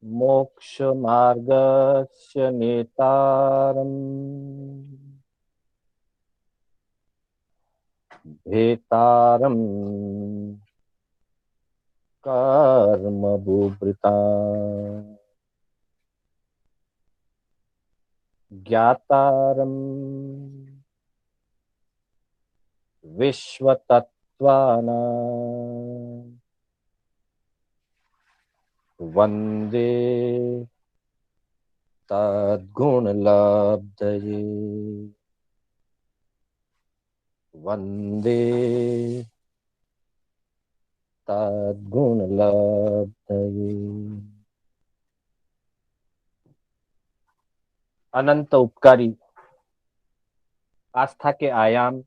मोक्षमार्गस्य नेतारम् भेतारम् कर्मभूभृताम् ज्ञातारम् विश्वतत्त्वानाम् वन्दे तद्गुणलब्धये वन्दे तद्गुणलब्धये। अनंत उपकारी आस्था के आयाम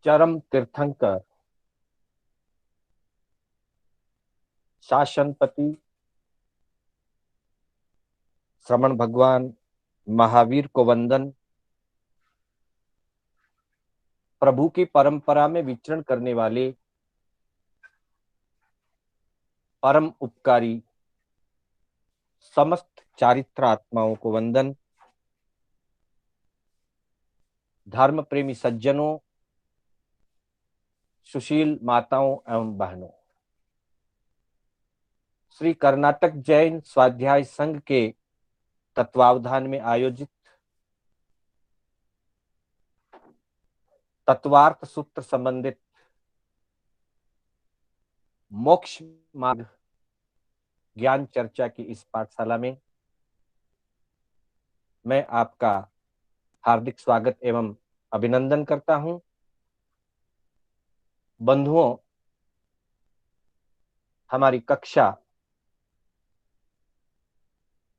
चरम तीर्थंकर शासनपति श्रमण भगवान महावीर को वंदन। प्रभु की परंपरा में विचरण करने वाले परम उपकारी समस्त चारित्र आत्माओं को वंदन। धर्म प्रेमी सज्जनों, सुशील माताओं एवं बहनों, श्री कर्नाटक जैन स्वाध्याय संघ के तत्वावधान में आयोजित तत्वार्थ सूत्र संबंधित मोक्ष मार्ग ज्ञान चर्चा की इस पाठशाला में मैं आपका हार्दिक स्वागत एवं अभिनंदन करता हूं। बंधुओं, हमारी कक्षा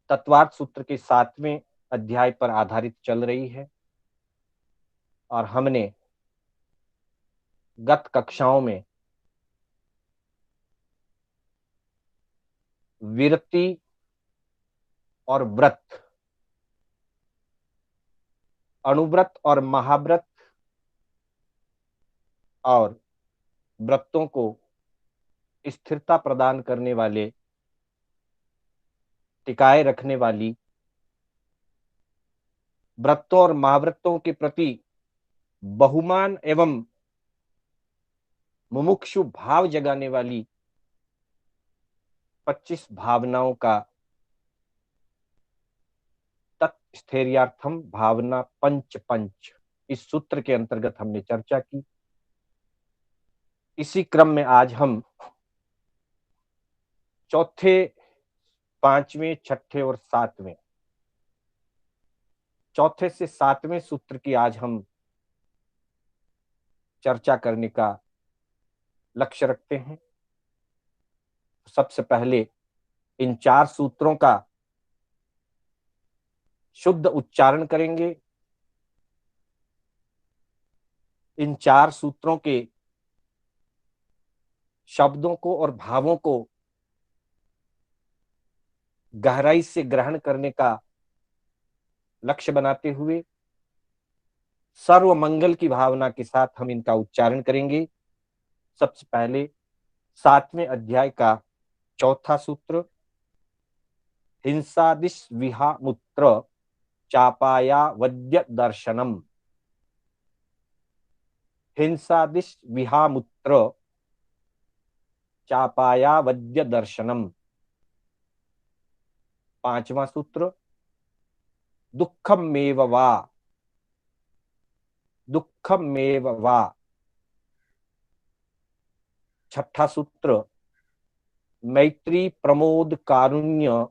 तत्वार्थ सूत्र के 7वें अध्याय पर आधारित चल रही है और हमने गत कक्षाओं में विरति और व्रत, अणुव्रत और महाव्रत और व्रतों को स्थिरता प्रदान करने वाले, टिकाए रखने वाली, व्रतों और महाव्रतों के प्रति बहुमान एवं मुमुक्षु भाव जगाने वाली 25 भावनाओं का तत्स्थैर्यार्थम भावना पंच पंच इस सूत्र के अंतर्गत हमने चर्चा की। इसी क्रम में आज हम चौथे, पांचवें, छठे और सातवें, चौथे से सातवें सूत्र की आज हम चर्चा करने का लक्ष्य रखते हैं। सबसे पहले इन 4 सूत्रों का शुद्ध उच्चारण करेंगे। इन 4 सूत्रों के शब्दों को और भावों को गहराई से ग्रहण करने का लक्ष्य बनाते हुए सर्व मंगल की भावना के साथ हम इनका उच्चारण करेंगे। सबसे पहले 7वें अध्याय का चौथा सूत्र, हिंसादिश विहामुत्र चापाया वद्य दर्शनम। हिंसादिश विहामुत्र चापाया वद्य दर्शनम। 5वां सूत्र, दुःखमेव वा, दुःखमेव वा। 6ठा सूत्र, मैत्री प्रमोद कारुण्य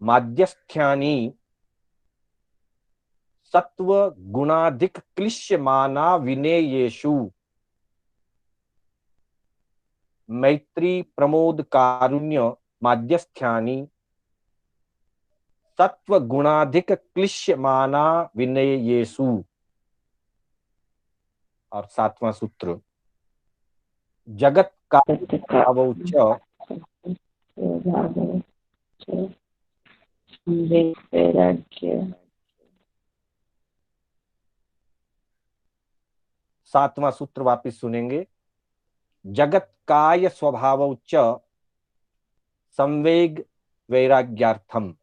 माध्यस्थ्यानि सत्व गुणाधिक क्लिश्यमाना विनेयेषु। मैत्री प्रमोद कारुण्य माध्यस्थ्यानि सत्व गुणाधिक क्लिश्यमाना विनेयेषु। और 7वां सूत्र, जगत का अवोच सातवां सूत्र वापिस सुनेंगे। जगत काय स्वभाव च संवेग वैराग्यार्थम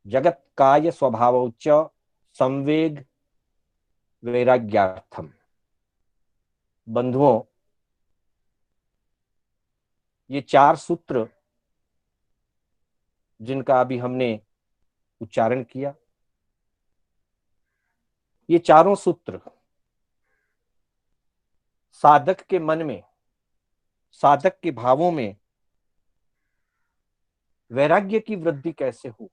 जगत काय स्वभावोच्च संवेग वैराग्यार्थम। बंधुओं, ये चार सूत्र जिनका अभी हमने उच्चारण किया, ये चारों सूत्र साधक के मन में, साधक के भावों में वैराग्य की वृद्धि कैसे हो,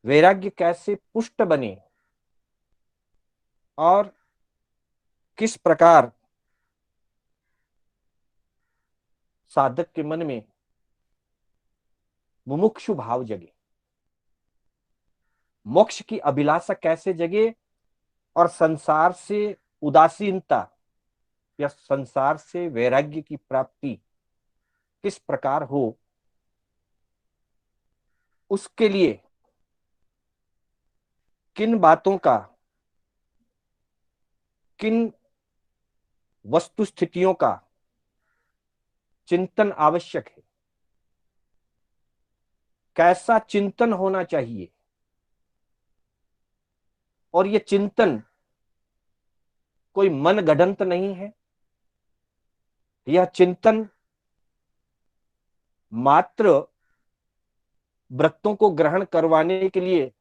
वैराग्य कैसे पुष्ट बने और किस प्रकार साधक के मन में मुमुक्षु भाव जगे, मोक्ष की अभिलाषा कैसे जगे और संसार से उदासीनता या संसार से वैराग्य की प्राप्ति किस प्रकार हो, उसके लिए किन बातों का, किन वस्तु स्थितियों का चिंतन आवश्यक है, कैसा चिंतन होना चाहिए, और ये चिंतन कोई मन गढ़ंत नहीं है, यह चिंतन मात्र व्रतों को ग्रहण करवाने के लिए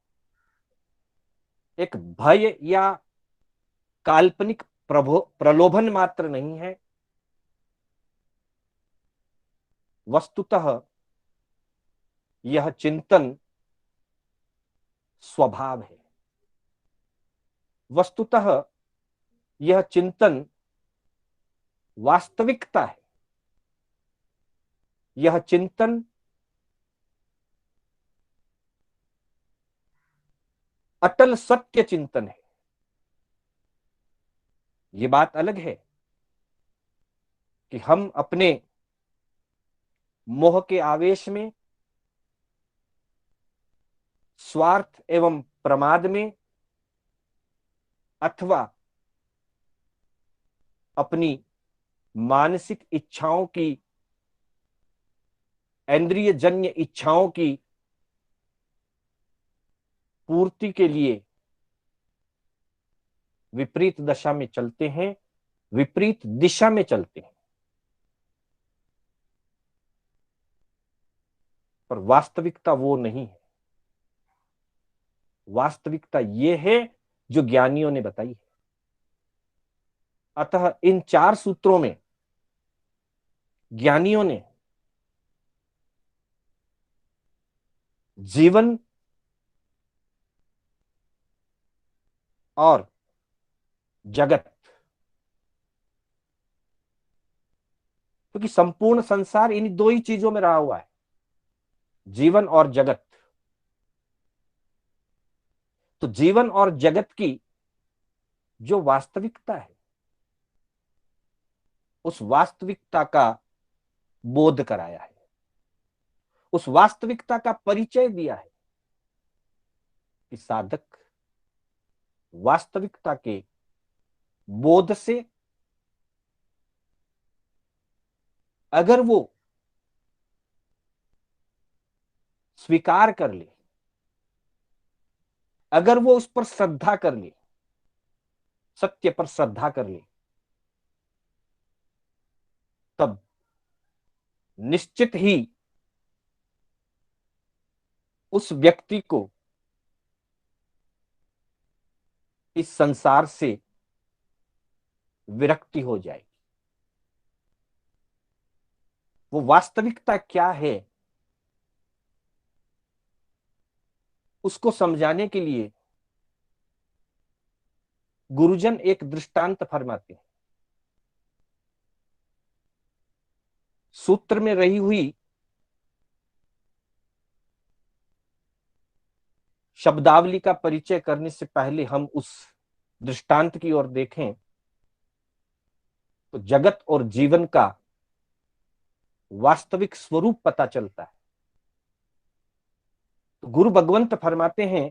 एक भय या काल्पनिक प्रलोभन मात्र नहीं है। वस्तुतः यह चिंतन स्वभाव है, वस्तुतः यह चिंतन वास्तविकता है, यह चिंतन अटल सत्य चिंतन है। ये बात अलग है कि हम अपने मोह के आवेश में, स्वार्थ एवं प्रमाद में, अथवा अपनी मानसिक इच्छाओं की, इंद्रिय जन्य इच्छाओं की पूर्ति के लिए विपरीत दशा में चलते हैं, विपरीत दिशा में चलते हैं। पर वास्तविकता वो नहीं है। वास्तविकता ये है जो ज्ञानियों ने बताई है। अतः इन चार सूत्रों में ज्ञानियों ने जीवन और जगत, क्योंकि संपूर्ण संसार इन दो ही चीजों में रहा हुआ है, जीवन और जगत। तो जीवन और जगत की जो वास्तविकता है, उस वास्तविकता का बोध कराया है, उस वास्तविकता का परिचय दिया है कि साधक वास्तविकता के बोध से अगर वो स्वीकार कर ले, अगर वो उस पर श्रद्धा कर ले, सत्य पर श्रद्धा कर ले, तब निश्चित ही उस व्यक्ति को इस संसार से विरक्ति हो जाएगी। वो वास्तविकता क्या है, उसको समझाने के लिए गुरुजन एक दृष्टांत फरमाते हैं। सूत्र में रही हुई शब्दावली का परिचय करने से पहले हम उस दृष्टांत की ओर देखें तो जगत और जीवन का वास्तविक स्वरूप पता चलता है। तो गुरु भगवंत फरमाते हैं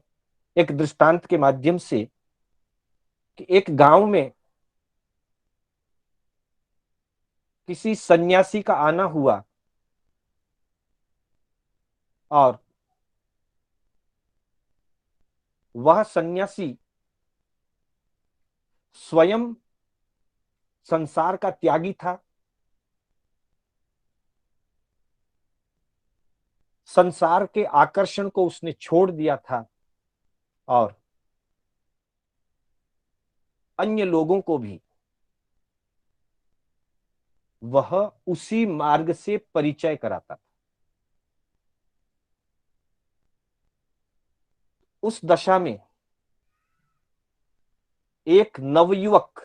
एक दृष्टांत के माध्यम से कि एक गांव में किसी सन्यासी का आना हुआ और वह सन्यासी स्वयं संसार का त्यागी था, संसार के आकर्षण को उसने छोड़ दिया था और अन्य लोगों को भी वह उसी मार्ग से परिचय कराता था। उस दशा में एक नवयुवक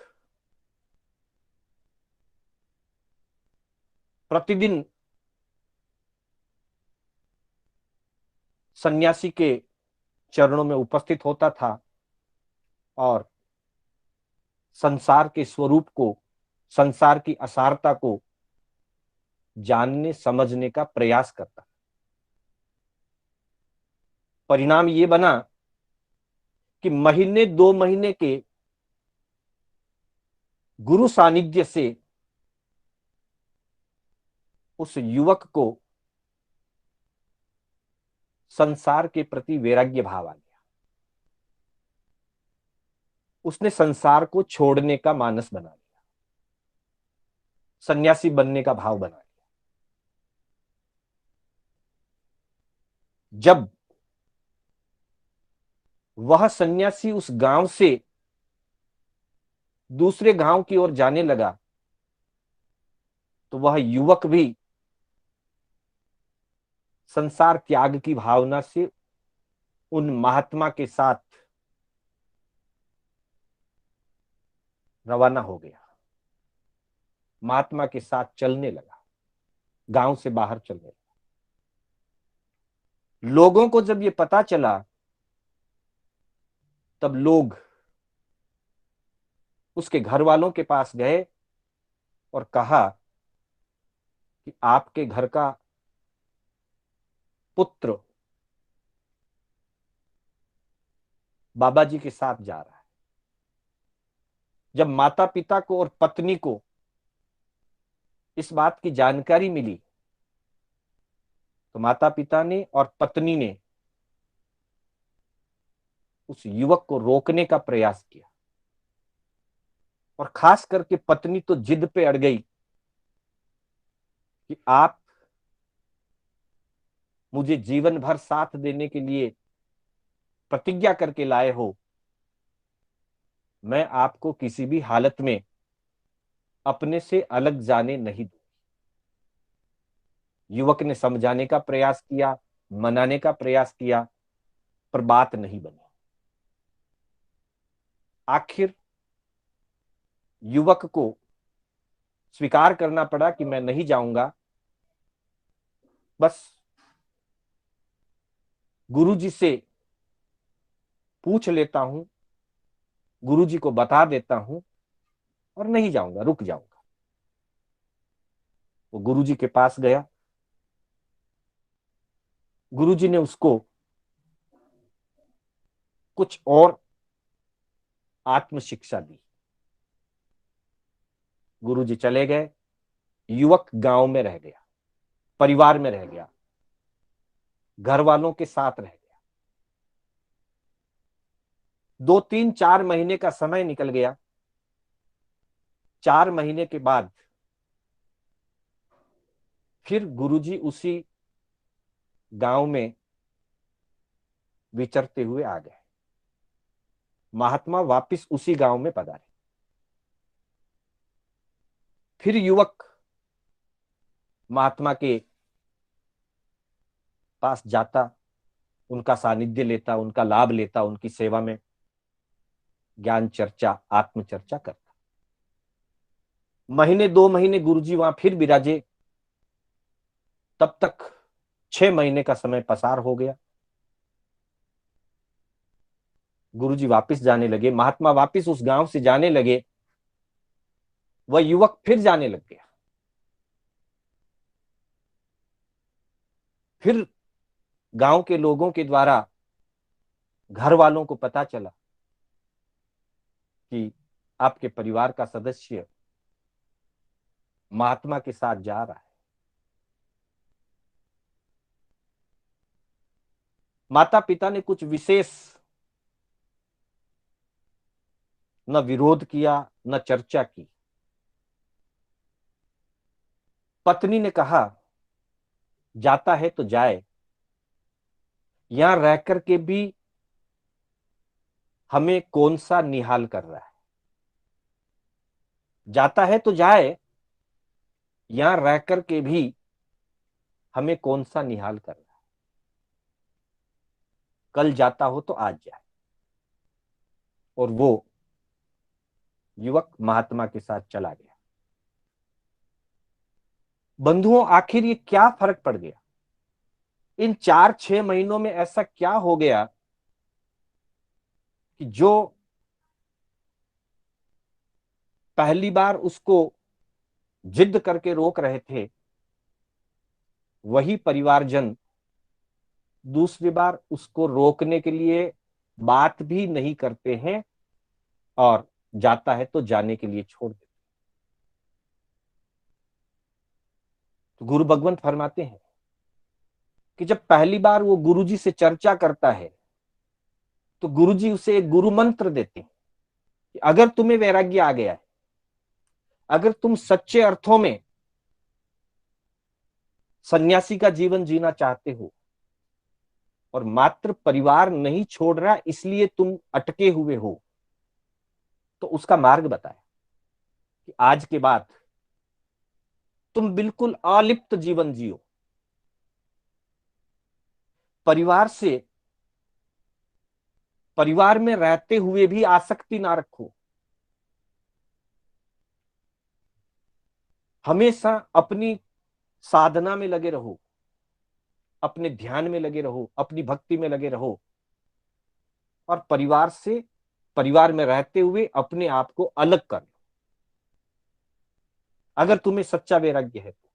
प्रतिदिन सन्यासी के चरणों में उपस्थित होता था और संसार के स्वरूप को, संसार की असारता को जानने समझने का प्रयास करता। परिणाम ये बना कि महीने 2 महीने के गुरु सानिध्य से उस युवक को संसार के प्रति वैराग्य भाव आ गया। उसने संसार को छोड़ने का मानस बना लिया, सन्यासी बनने का भाव बना लिया। जब वह सन्यासी उस गांव से दूसरे गांव की ओर जाने लगा तो वह युवक भी संसार त्याग की भावना से उन महात्मा के साथ रवाना हो गया, महात्मा के साथ चलने लगा, गांव से बाहर चलने लगा। लोगों को जब ये पता चला तब लोग उसके घर वालों के पास गए और कहा कि आपके घर का पुत्र बाबा जी के साथ जा रहा है। जब माता पिता को और पत्नी को इस बात की जानकारी मिली तो माता पिता ने और पत्नी ने उस युवक को रोकने का प्रयास किया और खास करके पत्नी तो जिद पे अड़ गई कि आप मुझे जीवन भर साथ देने के लिए प्रतिज्ञा करके लाए हो, मैं आपको किसी भी हालत में अपने से अलग जाने नहीं दूं। युवक ने समझाने का प्रयास किया, मनाने का प्रयास किया, पर बात नहीं बनी। आखिर युवक को स्वीकार करना पड़ा कि मैं नहीं जाऊंगा, बस गुरुजी से पूछ लेता हूं, गुरुजी को बता देता हूं और नहीं जाऊंगा, रुक जाऊंगा। वो गुरुजी के पास गया। गुरुजी ने उसको कुछ और आत्म शिक्षा दी। गुरुजी चले गए। युवक गांव में रह गया, परिवार में रह गया, घर वालों के साथ रह गया। 2 3 4 महीने का समय निकल गया। 4 महीने के बाद फिर गुरुजी उसी गांव में विचरते हुए आ गए। महात्मा वापिस उसी गांव में पधारे। फिर युवक महात्मा के पास जाता, उनका सानिध्य लेता, उनका लाभ लेता, उनकी सेवा में ज्ञान चर्चा, आत्म चर्चा करता। महीने 2 महीने गुरुजी वहां फिर विराजे। तब तक 6 महीने का समय पसार हो गया। गुरुजी वापिस जाने लगे, महात्मा वापिस उस गांव से जाने लगे। वह युवक फिर जाने लग गया। फिर गांव के लोगों के द्वारा घर वालों को पता चला कि आपके परिवार का सदस्य महात्मा के साथ जा रहा है। माता पिता ने कुछ विशेष न विरोध किया, न चर्चा की। पत्नी ने कहा जाता है तो जाए, यहां रह करके भी हमें कौन सा निहाल कर रहा है। जाता है तो जाए, यहां रह करके भी हमें कौन सा निहाल कर रहा है। कल जाता हो तो आज जाए। और वो युवक महात्मा के साथ चला गया। बंधुओं, आखिर ये क्या फर्क पड़ गया? इन 4-6 महीनों में ऐसा क्या हो गया कि जो पहली बार उसको जिद करके रोक रहे थे, वही परिवारजन दूसरी बार उसको रोकने के लिए बात भी नहीं करते हैं और जाता है तो जाने के लिए छोड़ देते। तो गुरु भगवंत फरमाते हैं कि जब पहली बार वो गुरुजी से चर्चा करता है तो गुरुजी उसे एक गुरु मंत्र देते हैं कि अगर तुम्हें वैराग्य आ गया है, अगर तुम सच्चे अर्थों में सन्यासी का जीवन जीना चाहते हो और मात्र परिवार नहीं छोड़ रहा इसलिए तुम अटके हुए हो, तो उसका मार्ग बताया कि आज के बाद तुम बिल्कुल अलिप्त जीवन जियो। परिवार से, परिवार में रहते हुए भी आसक्ति ना रखो। हमेशा अपनी साधना में लगे रहो, अपने ध्यान में लगे रहो, अपनी भक्ति में लगे रहो और परिवार से, परिवार में रहते हुए अपने आप को अलग कर लो। अगर तुम्हें सच्चा वैराग्य है तो,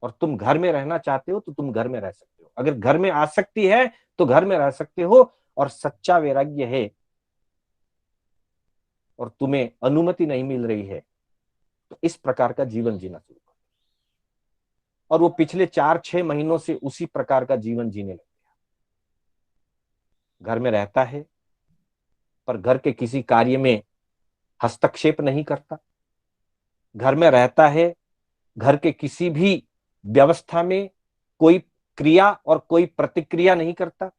और तुम घर में रहना चाहते हो तो तुम घर में रह सकते हो। अगर घर में आसक्ति है तो घर में रह सकते हो, और सच्चा वैराग्य है और तुम्हें अनुमति नहीं मिल रही है तो इस प्रकार का जीवन जीना शुरू करो। और वो पिछले 4-6 महीनों से उसी प्रकार का जीवन जीने लगे। घर में रहता है पर घर के किसी कार्य में हस्तक्षेप नहीं करता। घर में रहता है, घर के किसी भी व्यवस्था में कोई क्रिया और कोई प्रतिक्रिया नहीं करता,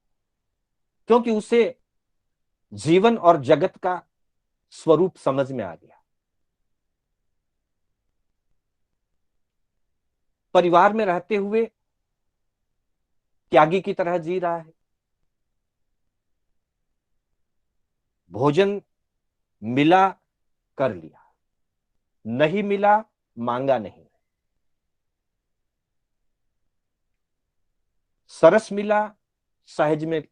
क्योंकि उसे जीवन और जगत का स्वरूप समझ में आ गया। परिवार में रहते हुए त्यागी की तरह जी रहा है। भोजन मिला कर लिया, नहीं मिला मांगा नहीं। सरस मिला सहज में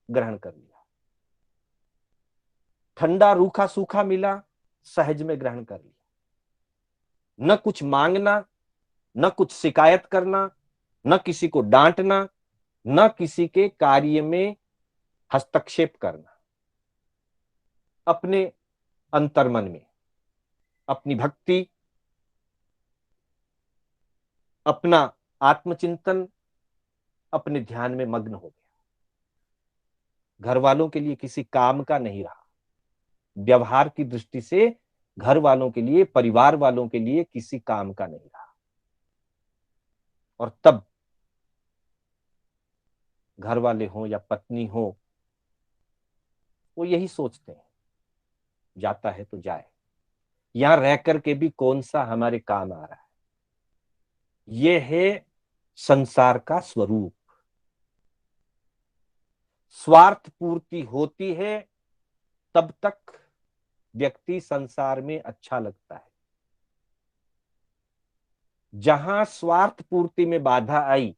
ग्रहण कर लिया, ठंडा रूखा सूखा मिला सहज में ग्रहण कर लिया। न कुछ मांगना, न कुछ शिकायत करना, न किसी को डांटना, न किसी के कार्य में हस्तक्षेप करना। अपने अंतर्मन में अपनी भक्ति, अपना आत्मचिंतन, अपने ध्यान में मग्न हो गया। घर वालों के लिए किसी काम का नहीं रहा। व्यवहार की दृष्टि से घर वालों के लिए, परिवार वालों के लिए किसी काम का नहीं रहा। और तब घर वाले हो या पत्नी हो, वो यही सोचते हैं जाता है तो जाए, यहां रह करके भी कौन सा हमारे काम आ रहा है। ये है संसार का स्वरूप। स्वार्थ पूर्ति होती है तब तक व्यक्ति संसार में अच्छा लगता है। जहां स्वार्थ पूर्ति में बाधा आई,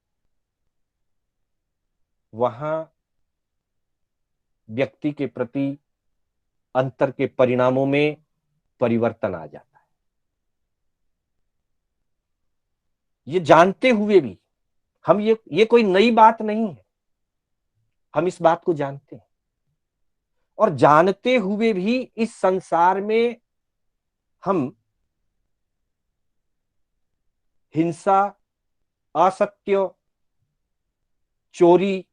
वहां व्यक्ति के प्रति अंतर के परिणामों में परिवर्तन आ जाता है। ये जानते हुए भी हम, ये कोई नई बात नहीं है, हम इस बात को जानते हैं। और जानते हुए भी इस संसार में हम हिंसा, असत्य, चोरी,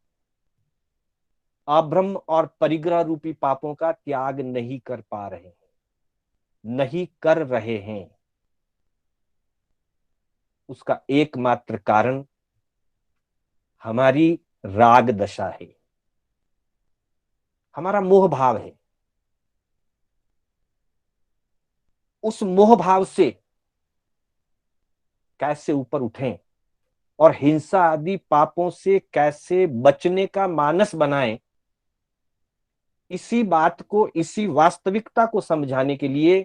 अभ्रम और परिग्रह रूपी पापों का त्याग नहीं कर पा रहे हैं, नहीं कर रहे हैं। उसका एकमात्र कारण हमारी राग दशा है, हमारा मोह भाव है। उस मोह भाव से कैसे ऊपर उठें और हिंसा आदि पापों से कैसे बचने का मानस बनाएं, इसी बात को, इसी वास्तविकता को समझाने के लिए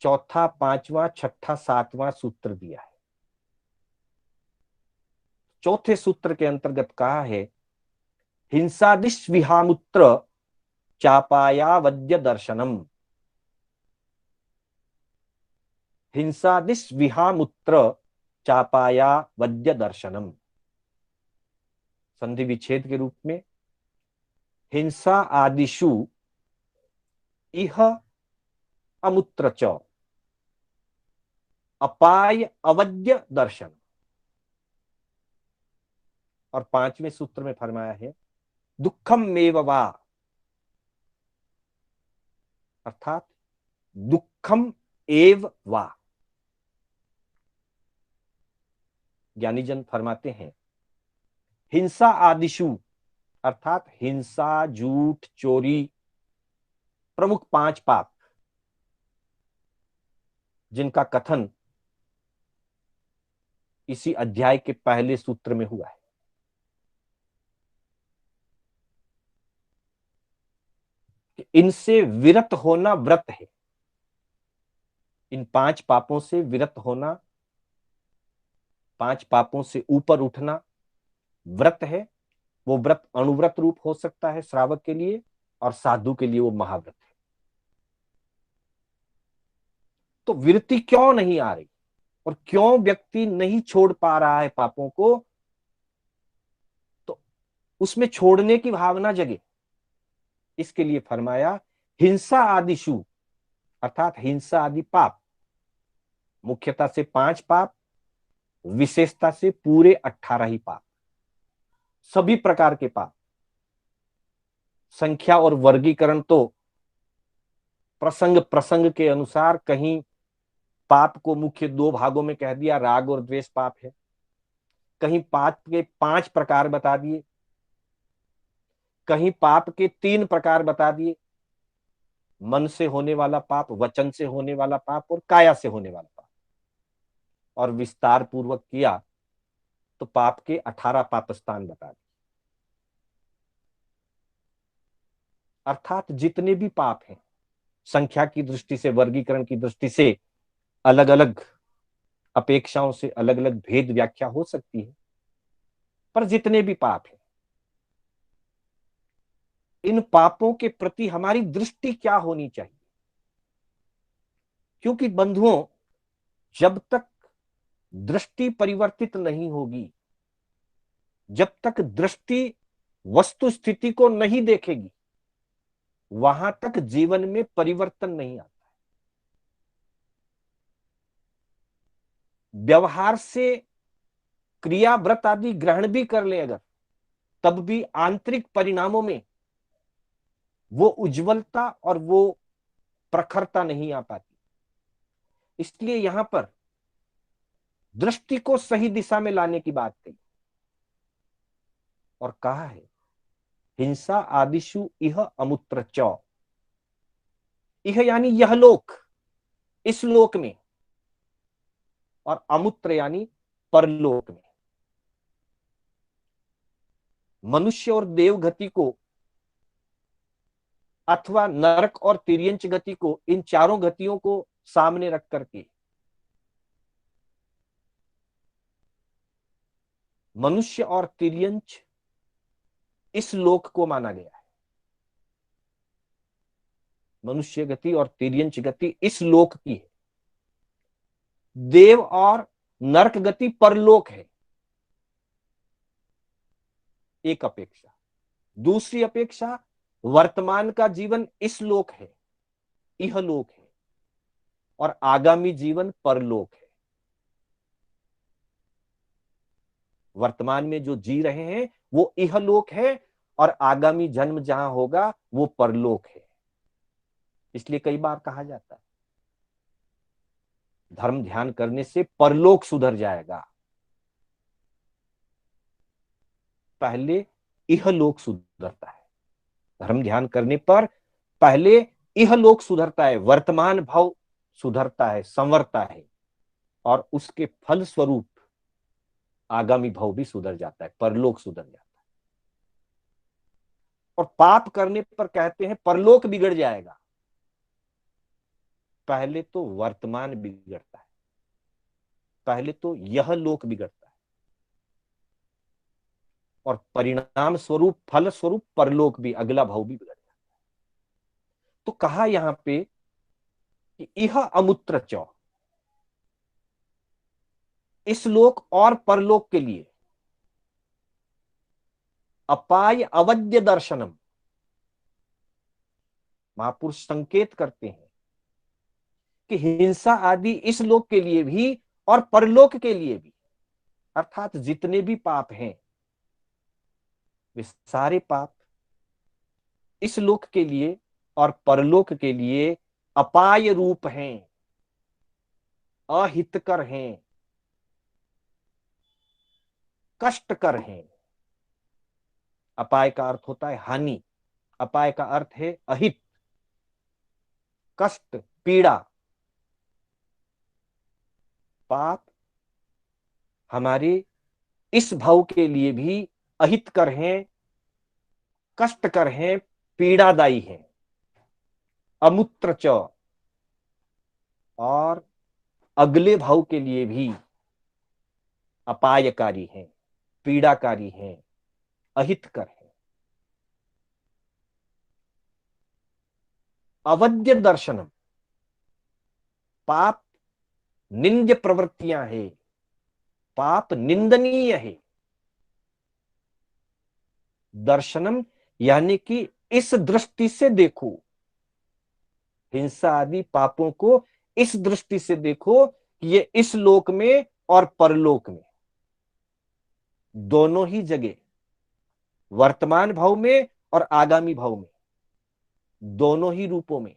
चौथा, पांचवा, छठा, सातवां सूत्र दिया है। चौथे सूत्र के अंतर्गत कहा है, हिंसादिश विहामुत्र चापाया वद्य दर्शनम। हिंसादिश विहामुत्र चापाया वद्य दर्शनम। संधि विच्छेद के रूप में, हिंसा आदिशु इह अमुत्र च अपाय अवद्य दर्शन। और पांचवें सूत्र में फरमाया है, दुखम मेव वा, अर्थात दुखम एव वा। ज्ञानीजन फरमाते हैं, हिंसा आदिशु अर्थात हिंसा, झूठ, चोरी, प्रमुख 5 पाप जिनका कथन इसी अध्याय के पहले सूत्र में हुआ है। इनसे विरत होना व्रत है। इन 5 पापों से विरत होना, 5 पापों से ऊपर उठना व्रत है। वो व्रत अणुव्रत रूप हो सकता है श्रावक के लिए, और साधु के लिए वो महाव्रत है। तो विरति क्यों नहीं आ रही और क्यों व्यक्ति नहीं छोड़ पा रहा है पापों को? तो उसमें छोड़ने की भावना जगे, इसके लिए फरमाया, हिंसा आदिशु अर्थात हिंसा आदि पाप, मुख्यता से 5 पाप, विशेषता से पूरे 18 ही पाप, सभी प्रकार के पाप। संख्या और वर्गीकरण तो प्रसंग प्रसंग के अनुसार, कहीं पाप को मुख्य 2 भागों में कह दिया, राग और द्वेष पाप है। कहीं पाप के 5 प्रकार बता दिए, कहीं पाप के 3 प्रकार बता दिए, मन से होने वाला पाप, वचन से होने वाला पाप और काया से होने वाला पाप। और विस्तार पूर्वक किया तो पाप के 18 पाप स्थान बता दिए। अर्थात जितने भी पाप हैं, संख्या की दृष्टि से, वर्गीकरण की दृष्टि से अलग अलग अपेक्षाओं से अलग अलग भेद व्याख्या हो सकती है, पर जितने भी पाप हैं, इन पापों के प्रति हमारी दृष्टि क्या होनी चाहिए? क्योंकि बंधुओं, जब तक दृष्टि परिवर्तित नहीं होगी, जब तक दृष्टि वस्तु स्थिति को नहीं देखेगी, वहां तक जीवन में परिवर्तन नहीं आता। व्यवहार से क्रिया, व्रत आदि ग्रहण भी कर ले अगर, तब भी आंतरिक परिणामों में वो उज्जवलता और वो प्रखरता नहीं आ पाती। इसलिए यहां पर दृष्टि को सही दिशा में लाने की बात कही और कहा है, हिंसा आदिशु इह अमुत्र च। इह यानी यह लोक, इस लोक में, और अमुत्र यानी परलोक में। मनुष्य और देव गति को अथवा नरक और तिर्यंच गति को, इन चारों गतियों को सामने रख करके मनुष्य और तिर्यंच इस लोक को माना गया है। मनुष्य गति और तिर्यंच गति इस लोक की है। देव और नरक गति परलोक है। एक अपेक्षा। दूसरी अपेक्षा, वर्तमान का जीवन इस लोक है, इह लोक है, और आगामी जीवन परलोक है। वर्तमान में जो जी रहे हैं वो इहलोक है, और आगामी जन्म जहां होगा वो परलोक है। इसलिए कई बार कहा जाता है धर्म ध्यान करने से परलोक सुधर जाएगा। पहले इहलोक सुधरता है। धर्म ध्यान करने पर पहले इहलोक सुधरता है, वर्तमान भाव सुधरता है, संवरता है, और उसके फल स्वरूप आगामी भाव भी सुधर जाता है, परलोक सुधर जाता है। और पाप करने पर कहते हैं परलोक बिगड़ जाएगा। पहले तो वर्तमान बिगड़ता है, पहले तो यह लोक बिगड़ता है, और परिणाम स्वरूप फल स्वरूप परलोक भी, अगला भाव भी बिगड़ जाता है। तो कहा यहां पे कि यह अमूत्र चौ, इस लोक और परलोक के लिए अपाय अवद्य दर्शनम। महापुरुष संकेत करते हैं कि हिंसा आदि इस लोक के लिए भी और परलोक के लिए भी, अर्थात जितने भी पाप हैं वे सारे पाप इस लोक के लिए और परलोक के लिए अपाय रूप हैं, अहितकर हैं, कष्टकर हैं। अपाय का अर्थ होता है हानि, अपाय का अर्थ है अहित, कष्ट, पीड़ा। पाप हमारे इस भाव के लिए भी अहितकर हैं, कष्टकर हैं, पीड़ादायी हैं। अमूत्र च, और अगले भाव के लिए भी अपायकारी हैं, पीड़ाकारी हैं, अहितकर हैं। अवद्य दर्शनम, पाप निंद्य प्रवृत्तियां हैं, पाप निंदनीय है। दर्शनम यानी कि इस दृष्टि से देखो, हिंसा आदि पापों को इस दृष्टि से देखो कि ये इस लोक में और परलोक में, दोनों ही जगह, वर्तमान भाव में और आगामी भाव में, दोनों ही रूपों में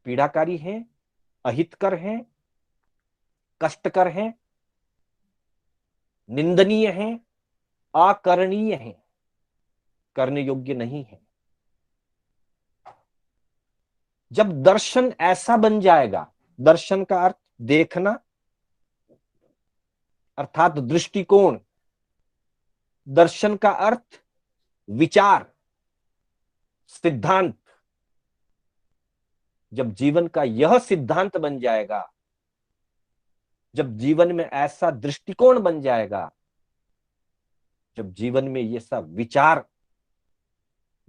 पीड़ाकारी हैं, अहितकर हैं, कष्टकर हैं, निंदनीय हैं, आकरणीय हैं, करने योग्य नहीं है। जब दर्शन ऐसा बन जाएगा, दर्शन का अर्थ देखना अर्थात दृष्टिकोण, दर्शन का अर्थ विचार, सिद्धांत। जब जीवन का यह सिद्धांत बन जाएगा, जब जीवन में ऐसा दृष्टिकोण बन जाएगा, जब जीवन में ये सब विचार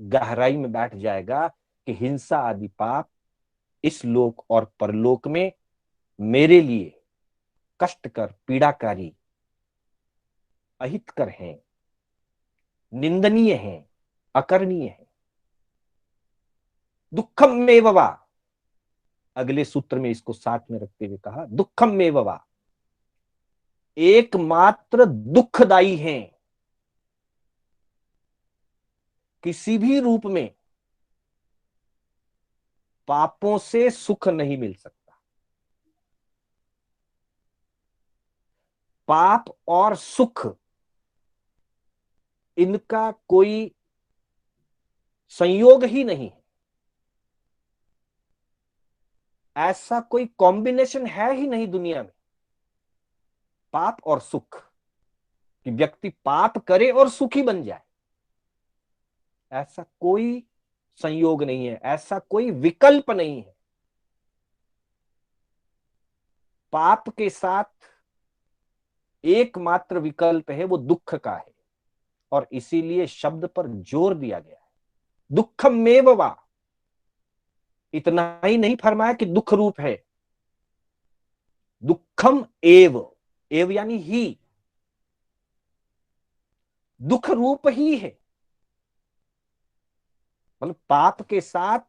गहराई में बैठ जाएगा कि हिंसा आदि पाप इस लोक और परलोक में मेरे लिए कष्टकर, पीड़ाकारी, अहितकर हैं, निंदनीय हैं, अकरणीय हैं। दुखम में वा, अगले सूत्र में इसको साथ में रखते हुए कहा दुखम में वा, एकमात्र दुखदाई हैं। किसी भी रूप में पापों से सुख नहीं मिल सकता। पाप और सुख, इनका कोई संयोग ही नहीं है, ऐसा कोई कॉम्बिनेशन है ही नहीं दुनिया में, पाप और सुख, कि व्यक्ति पाप करे और सुखी बन जाए। ऐसा कोई संयोग नहीं है, ऐसा कोई विकल्प नहीं है। पाप के साथ एकमात्र विकल्प है, वो दुख का है, और इसीलिए शब्द पर जोर दिया गया है, दुखम मेव वा। इतना ही नहीं फरमाया कि दुख रूप है, दुखम एव, एव यानी ही, दुख रूप ही है। मतलब पाप के साथ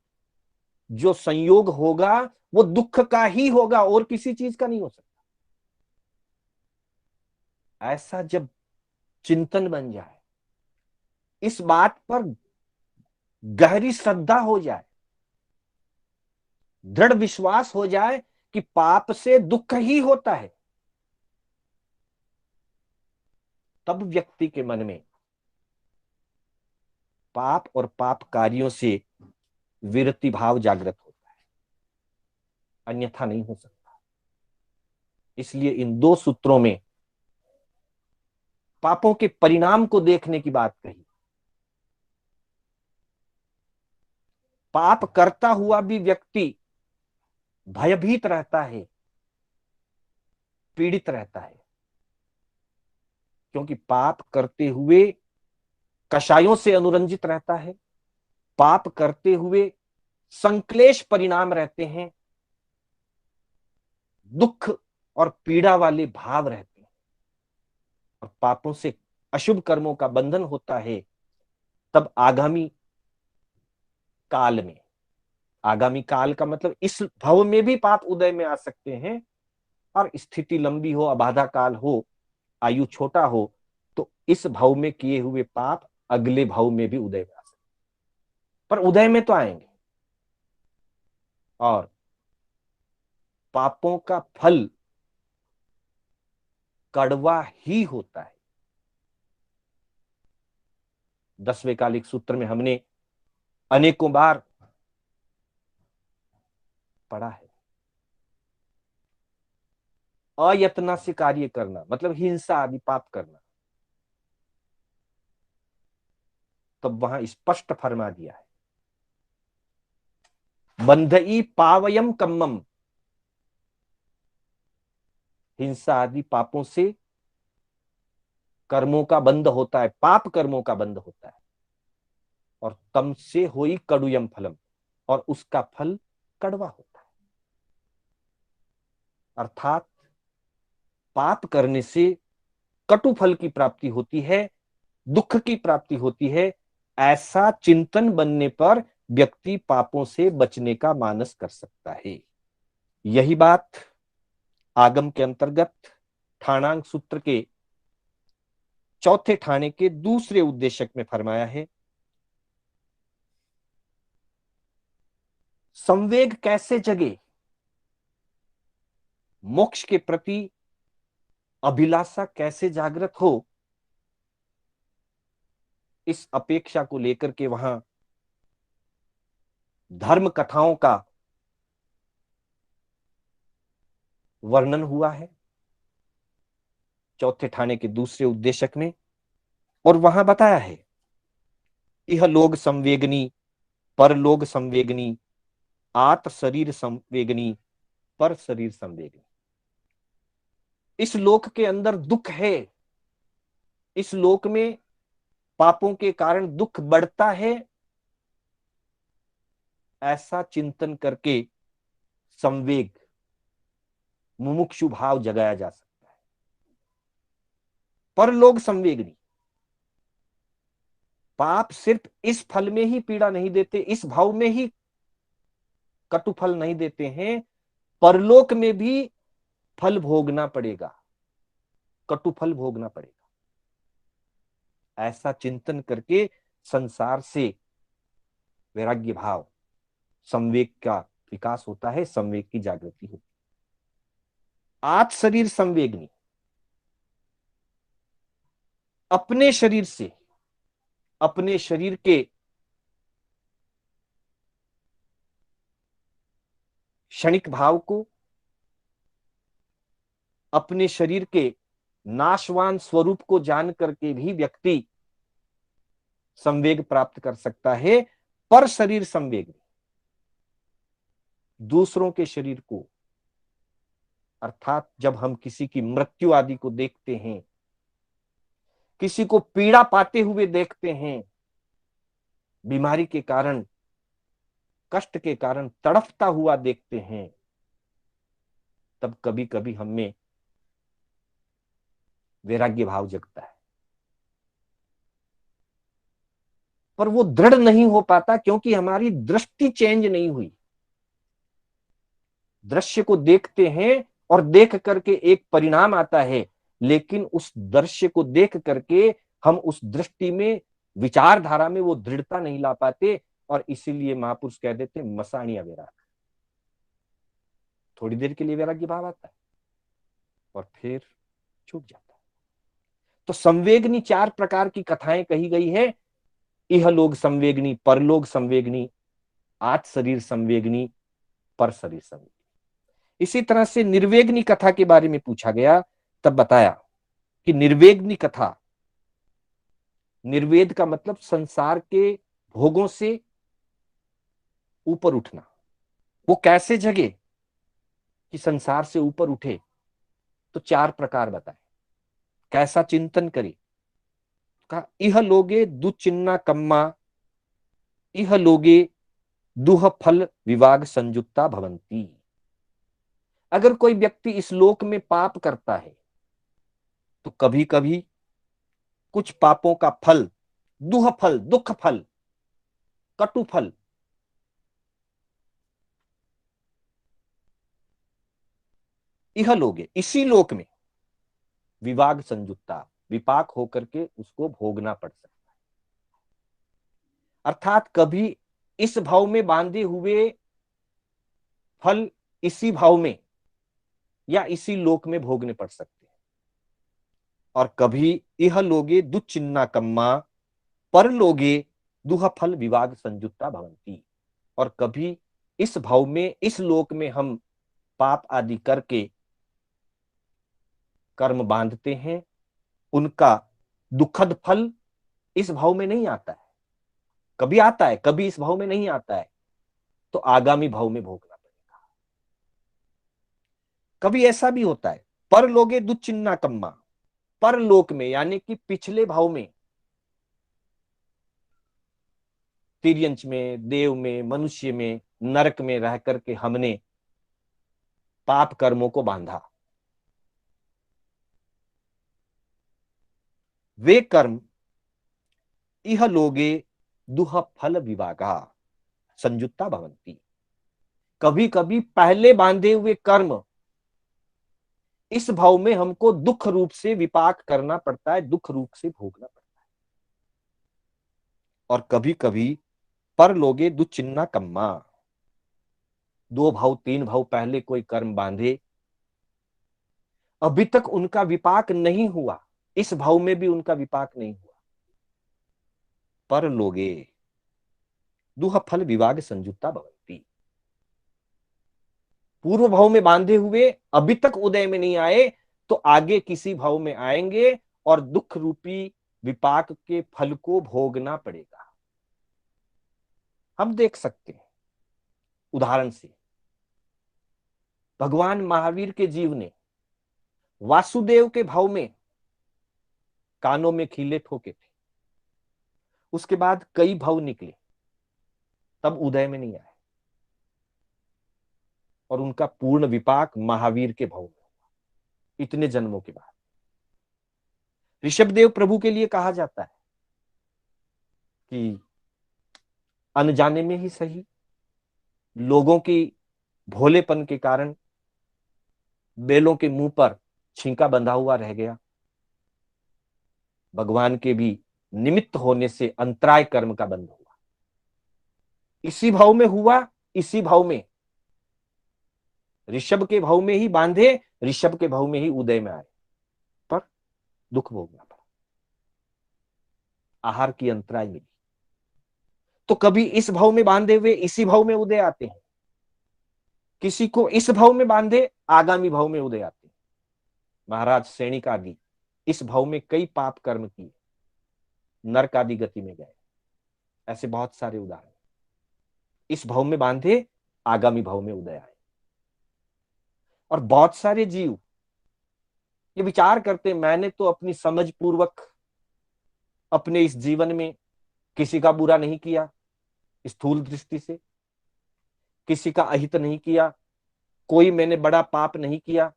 जो संयोग होगा वो दुख का ही होगा, और किसी चीज का नहीं हो सकता। ऐसा जब चिंतन बन जाए, इस बात पर गहरी श्रद्धा हो जाए, दृढ़ विश्वास हो जाए कि पाप से दुख ही होता है, तब व्यक्ति के मन में पाप और पाप कार्यों से विरति भाव जागृत होता है, अन्यथा नहीं हो सकता। इसलिए इन दो सूत्रों में पापों के परिणाम को देखने की बात कही। पाप करता हुआ भी व्यक्ति भयभीत रहता है, पीड़ित रहता है, क्योंकि पाप करते हुए कषायों से अनुरंजित रहता है, पाप करते हुए संक्लेश परिणाम रहते हैं, दुख और पीड़ा वाले भाव रहते हैं, और पापों से अशुभ कर्मों का बंधन होता है। तब आगामी काल में, आगामी काल का मतलब इस भव में भी पाप उदय में आ सकते हैं, और स्थिति लंबी हो, अबाधा काल हो, आयु छोटा हो, तो इस भव में किए हुए पाप अगले भव में भी उदय में आ सकते, पर उदय में तो आएंगे। और पापों का फल कड़वा ही होता है। 10वें कालिक सूत्र में हमने अनेकों बार पढ़ा है। अयत्ना से कार्य करना मतलब हिंसा आदि पाप करना, तब वहां स्पष्ट फरमा दिया है, बंधई पावयम कम्मम, हिंसा आदि पापों से कर्मों का बंध होता है, पाप कर्मों का बंध होता है, और तम से होई कड़ुयम फलम, और उसका फल कड़वा होता है। अर्थात पाप करने से कटु फल की प्राप्ति होती है, दुख की प्राप्ति होती है। ऐसा चिंतन बनने पर व्यक्ति पापों से बचने का मानस कर सकता है। यही बात आगम के अंतर्गत ठाणांग सूत्र के चौथे ठाणे के दूसरे उद्देशक में फरमाया है। संवेग कैसे जगे, मोक्ष के प्रति अभिलाषा कैसे जागृत हो, इस अपेक्षा को लेकर के वहां धर्म कथाओं का वर्णन हुआ है चौथे ठाणे के दूसरे उद्देशक में। और वहां बताया है, यह लोग संवेगनी, परलोक संवेगनी, आत शरीर संवेगनी, पर शरीर संवेगनी। इस लोक के अंदर दुख है, इस लोक में पापों के कारण दुख बढ़ता है, ऐसा चिंतन करके संवेग, मुमुक्षु भाव जगाया जा सकता है। परलोक संवेगनी, पाप सिर्फ इस फल में ही पीड़ा नहीं देते, इस भाव में ही कटु फल नहीं देते हैं, परलोक में भी फल भोगना पड़ेगा, कटु फल भोगना पड़ेगा। ऐसा चिंतन करके संसार से वैराग्य भाव, संवेग का विकास होता है, संवेग की जागृति होती है। आत शरीर संवेगनी, अपने शरीर से, अपने शरीर के क्षणिक भाव को, अपने शरीर के नाशवान स्वरूप को जान करके भी व्यक्ति संवेग प्राप्त कर सकता है। पर शरीर संवेग, दूसरों के शरीर को, अर्थात जब हम किसी की मृत्यु आदि को देखते हैं, किसी को पीड़ा पाते हुए देखते हैं, बीमारी के कारण, कष्ट के कारण तड़फता हुआ देखते हैं, तब कभी कभी हमें वैराग्य भाव जगता है। पर वो दृढ़ नहीं हो पाता, क्योंकि हमारी दृष्टि चेंज नहीं हुई। दृश्य को देखते हैं और देख करके एक परिणाम आता है, लेकिन उस दृश्य को देख करके हम उस दृष्टि में, विचारधारा में वो दृढ़ता नहीं ला पाते, और इसीलिए महापुरुष कह देते मसाणिया वैराग। थोड़ी देर के लिए वैराग्य भाव आता है और फिर छूट जाता है। तो संवेगनी 4 प्रकार की कथाएं कही गई है। इहलोक संवेगनी, परलोक संवेगनी, आत शरीर संवेगनी, पर शरीर संवेगनी। इसी तरह से निर्वेगनी कथा के बारे में पूछा गया, तब बताया कि निर्वेगनी कथा, निर्वेद का मतलब संसार के भोगों से ऊपर उठना। वो कैसे जगे कि संसार से ऊपर उठे? तो 4 प्रकार बताए। कैसा चिंतन करे? कहा इह लोगे दुचिन्ना कम्मा, इह लोगे दुह फल विवाग संयुक्ता भवंती। अगर कोई व्यक्ति इस लोक में पाप करता है तो कभी कभी कुछ पापों का फल, दुह फल, दुख फल, कटु फल, इह लोगे, इसी लोक में विवाग संयुक्ता, विपाक होकर के उसको भोगना पड़ सकता है। अर्थात कभी इस भाव में बांधे हुए फल इसी भाव में या इसी लोक में भोगने पड़ सकते हैं। और कभी इह लोगे दुचिन्ना कम्मा, पर लोगे दुह फल विवाग संयुक्ता भवंती। और कभी इस भाव में, इस लोक में हम पाप आदि करके कर्म बांधते हैं, उनका दुखद फल इस भाव में नहीं आता है। कभी आता है, कभी इस भाव में नहीं आता है, तो आगामी भाव में भोगना पड़ेगा। कभी ऐसा भी होता है, पर लोगे दुचिन्ना कम्मा, परलोक में यानी कि पिछले भाव में, तिर्यंच में, देव में, मनुष्य में, नरक में रह करके हमने पाप कर्मों को बांधा। वे कर्म इह लोगे दुह फल विवागा संयुक्ता भवंती। कभी कभी पहले बांधे हुए कर्म इस भाव में हमको दुख रूप से विपाक करना पड़ता है, दुख रूप से भोगना पड़ता है। और कभी कभी पर लोगे दुचिन्ना कम्मा, 2 भाव 3 भाव पहले कोई कर्म बांधे, अभी तक उनका विपाक नहीं हुआ, इस भाव में भी उनका विपाक नहीं हुआ, पर लोगे दुह फल विवाग संयुक्ता भवंती। पूर्व भाव में बांधे हुए अभी तक उदय में नहीं आए, तो आगे किसी भाव में आएंगे और दुख रूपी विपाक के फल को भोगना पड़ेगा। हम देख सकते हैं उदाहरण से, भगवान महावीर के जीव ने वासुदेव के भाव में कानों में खीले ठोके थे, उसके बाद कई भाव निकले, तब उदय में नहीं आए, और उनका पूर्ण विपाक महावीर के भाव में हुआ इतने जन्मों के बाद। ऋषभदेव प्रभु के लिए कहा जाता है कि अनजाने में ही सही, लोगों की भोलेपन के कारण बेलों के मुंह पर छींका बंधा हुआ रह गया। भगवान के भी निमित्त होने से अंतराय कर्म का बंध हुआ, इसी भाव में हुआ, इसी भाव में, ऋषभ के भाव में ही बांधे, ऋषभ के भाव में ही उदय में आए, पर दुख भोगना पड़ा, आहार की अंतराय मिली। तो कभी इस भाव में बांधे हुए इसी भाव में उदय आते हैं, किसी को इस भाव में बांधे आगामी भाव में उदय आते हैं। महाराज सैनिक आदि इस भाव में कई पाप कर्म किए, नरक आदि गति में गए, ऐसे बहुत सारे उदाहरण। इस भाव में बांधे, आगामी भाव में उदय आए। और बहुत सारे जीव ये विचार करते, मैंने तो अपनी समझ पूर्वक अपने इस जीवन में किसी का बुरा नहीं किया, स्थूल दृष्टि से किसी का अहित नहीं किया, कोई मैंने बड़ा पाप नहीं किया,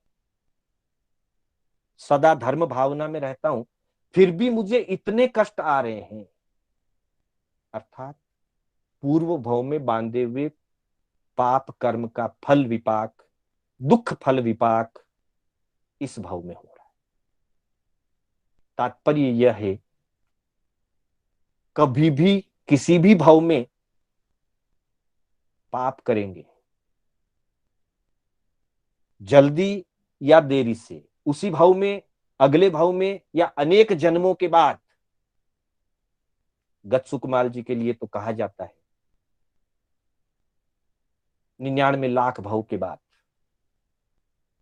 सदा धर्म भावना में रहता हूं, फिर भी मुझे इतने कष्ट आ रहे हैं। अर्थात पूर्व भाव में बांधे हुए पाप कर्म का फल विपाक, दुख फल विपाक इस भाव में हो रहा है। तात्पर्य यह है, कभी भी किसी भी भाव में पाप करेंगे, जल्दी या देरी से, उसी भाव में, अगले भाव में, या अनेक जन्मों के बाद, गत सुकमाल जी के लिए तो कहा जाता है 99 लाख भाव के बाद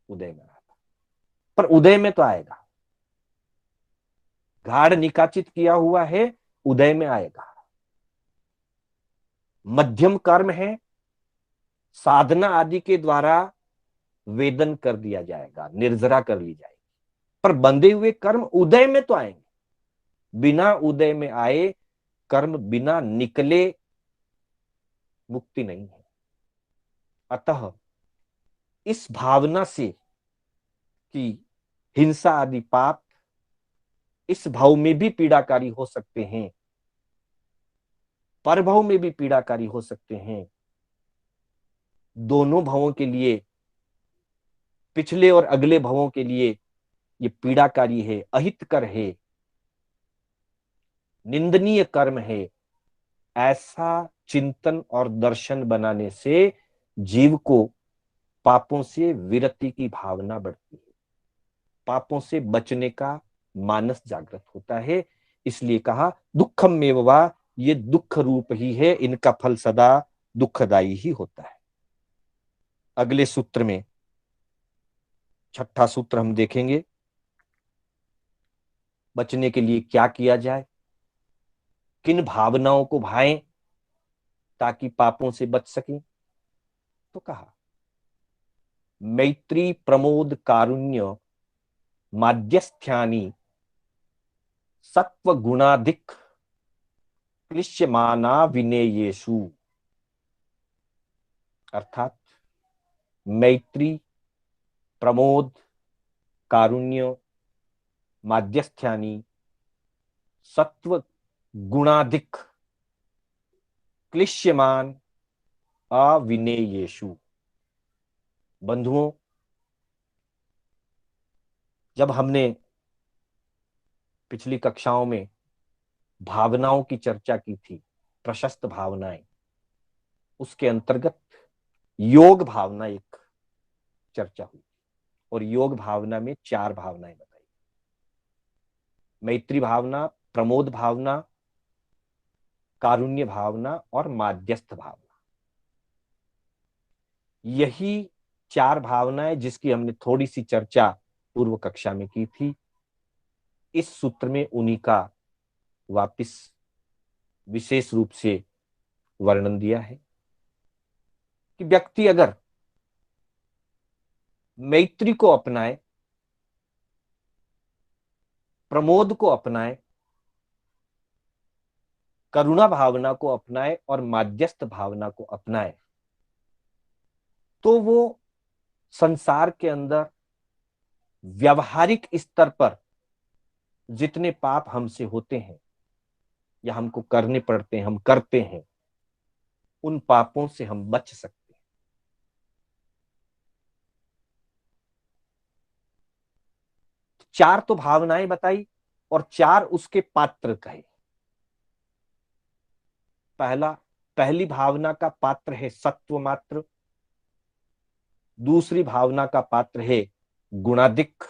उदय में आता, पर उदय में तो आएगा, गाढ़ निकाचित किया हुआ है, उदय में आएगा। मध्यम कर्म है, साधना आदि के द्वारा वेदन कर दिया जाएगा, निर्जरा कर ली जाएगी, पर बंधे हुए कर्म उदय में तो आएंगे। बिना उदय में आए कर्म बिना निकले मुक्ति नहीं है। अतः इस भावना से कि हिंसा आदि पाप इस भाव में भी पीड़ाकारी हो सकते हैं, परभाव में भी पीड़ाकारी हो सकते हैं, दोनों भावों के लिए, पिछले और अगले भावों के लिए ये पीड़ाकारी है, अहितकर है, निंदनीय कर्म है, ऐसा चिंतन और दर्शन बनाने से जीव को पापों से विरति की भावना बढ़ती है, पापों से बचने का मानस जागृत होता है। इसलिए कहा दुखम में वा, ये दुख रूप ही है, इनका फल सदा दुखदायी ही होता है। अगले सूत्र में, छठा सूत्र हम देखेंगे, बचने के लिए क्या किया जाए, किन भावनाओं को भाएं ताकि पापों से बच सकें। तो कहा मैत्री प्रमोद कारुण्य माध्यस्थ्यानि सत्व गुणाधिक क्लिश्यमाना विनेयेषु। अर्थात मैत्री, प्रमोद, कारुण्य, माध्यस्थ्यानि, सत्व गुणाधिक क्लिश्यमान अविनेयेषु। बंधुओं, जब हमने पिछली कक्षाओं में भावनाओं की चर्चा की थी, प्रशस्त भावनाएं, उसके अंतर्गत योग भावना एक चर्चा हुई, और योग भावना में 4 भावनाएं बताई, मैत्री भावना, प्रमोद भावना, कारुण्य भावना और माध्यस्थ भावना। यही 4 भावनाएं जिसकी हमने थोड़ी सी चर्चा पूर्व कक्षा में की थी, इस सूत्र में उन्हीं का वापिस विशेष रूप से वर्णन दिया है कि व्यक्ति अगर मैत्री को अपनाए, प्रमोद को अपनाए, करुणा भावना को अपनाए और माध्यस्थ भावना को अपनाए, तो वो संसार के अंदर व्यावहारिक स्तर पर जितने पाप हमसे होते हैं या हमको करने पड़ते हैं, हम करते हैं, उन पापों से हम बच सकते हैं। 4 तो भावनाएं बताई और 4 उसके पात्र कहे। पहली भावना का पात्र है सत्व मात्र, दूसरी भावना का पात्र है गुणाधिक,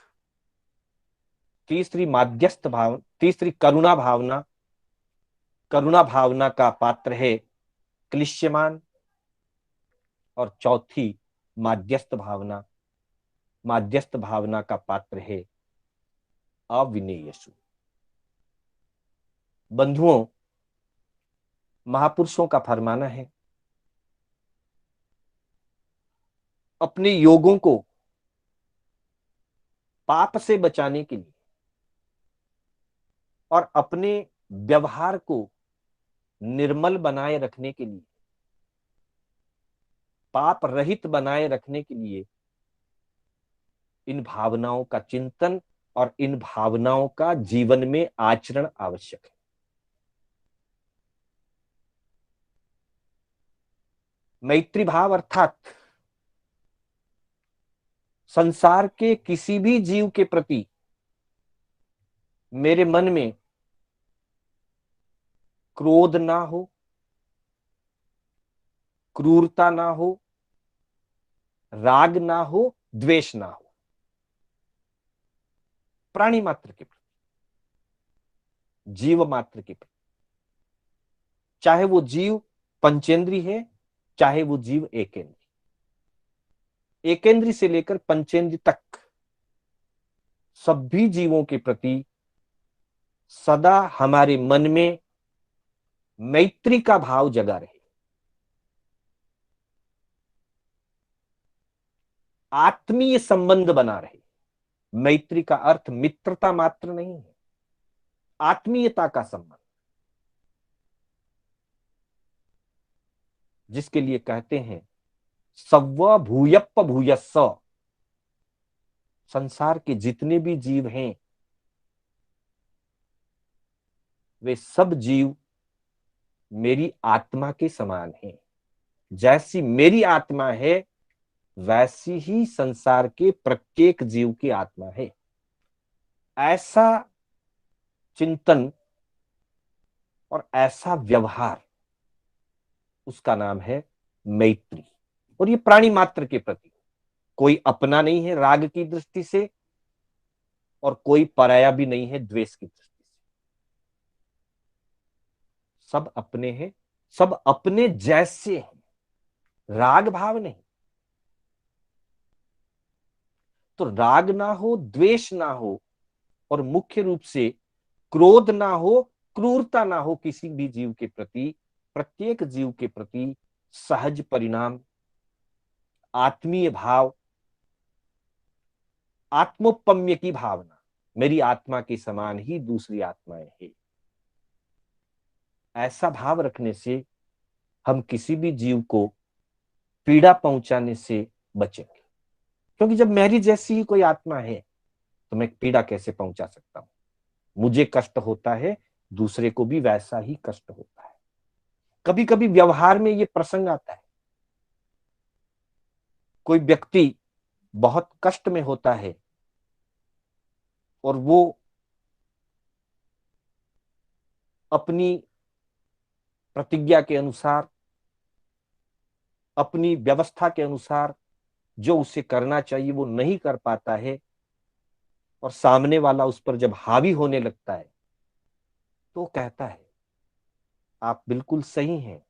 तीसरी करुणा भावना, करुणा भावना का पात्र है क्लिश्यमान, और चौथी माध्यस्थ भावना, माध्यस्थ भावना का पात्र है अविनेयसु। बंधुओं, महापुरुषों का फरमाना है, अपने योगों को पाप से बचाने के लिए और अपने व्यवहार को निर्मल बनाए रखने के लिए, पाप रहित बनाए रखने के लिए इन भावनाओं का चिंतन और इन भावनाओं का जीवन में आचरण आवश्यक है। मैत्री भाव अर्थात संसार के किसी भी जीव के प्रति मेरे मन में क्रोध ना हो, क्रूरता ना हो, राग ना हो, द्वेष ना हो, प्राणी मात्र के प्रति, जीव मात्र के प्रति, चाहे वो जीव पंचेंद्री है, चाहे वो जीव एकेंद्री, एकेंद्री से लेकर पंचेंद्री तक सभी जीवों के प्रति सदा हमारे मन में मैत्री का भाव जगा रहे, आत्मीय संबंध बना रहे। मैत्री का अर्थ मित्रता मात्र नहीं है, आत्मीयता का संबंध, जिसके लिए कहते हैं सव्व भूयप्प भूयस्स। संसार के जितने भी जीव हैं वे सब जीव मेरी आत्मा के समान हैं। जैसी मेरी आत्मा है वैसी ही संसार के प्रत्येक जीव की आत्मा है। ऐसा चिंतन और ऐसा व्यवहार, उसका नाम है मैत्री। और ये प्राणी मात्र के प्रति, कोई अपना नहीं है राग की दृष्टि से और कोई पराया भी नहीं है द्वेष की दृष्टि से। सब अपने हैं, सब अपने जैसे हैं, राग भाव नहीं। तो राग ना हो, द्वेष ना हो, और मुख्य रूप से क्रोध ना हो, क्रूरता ना हो किसी भी जीव के प्रति, प्रत्येक जीव के प्रति सहज परिणाम, आत्मीय भाव, आत्मोपम्य की भावना, मेरी आत्मा के समान ही दूसरी आत्माएं हैं। ऐसा भाव रखने से हम किसी भी जीव को पीड़ा पहुंचाने से बचेंगे। क्योंकि जब मेरी जैसी ही कोई आत्मा है तो मैं पीड़ा कैसे पहुंचा सकता हूं? मुझे कष्ट होता है, दूसरे को भी वैसा ही कष्ट होता है। कभी कभी व्यवहार में ये प्रसंग आता है, कोई व्यक्ति बहुत कष्ट में होता है और वो अपनी प्रतिज्ञा के अनुसार, अपनी व्यवस्था के अनुसार जो उसे करना चाहिए वो नहीं कर पाता है, और सामने वाला उस पर जब हावी होने लगता है तो कहता है आप बिल्कुल सही हैं,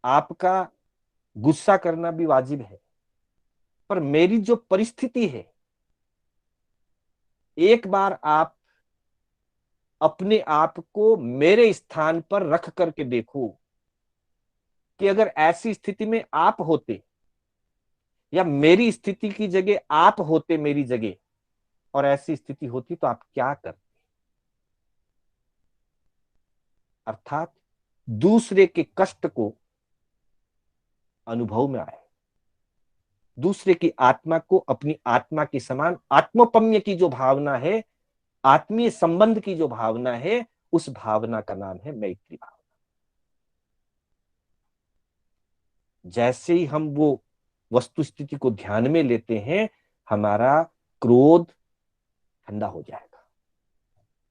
आपका गुस्सा करना भी वाजिब है, पर मेरी जो परिस्थिति है, एक बार आप अपने आप को मेरे स्थान पर रख करके देखो कि अगर ऐसी स्थिति में आप होते या मेरी स्थिति की जगह आप होते मेरी जगह, और ऐसी स्थिति होती तो आप क्या करते। अर्थात दूसरे के कष्ट को अनुभव में आए, दूसरे की आत्मा को अपनी आत्मा के समान, आत्मोपम्य की जो भावना है, आत्मीय संबंध की जो भावना है, उस भावना का नाम है मैत्री भावना। जैसे ही हम वो वस्तु स्थिति को ध्यान में लेते हैं, हमारा क्रोध ठंडा हो जाएगा।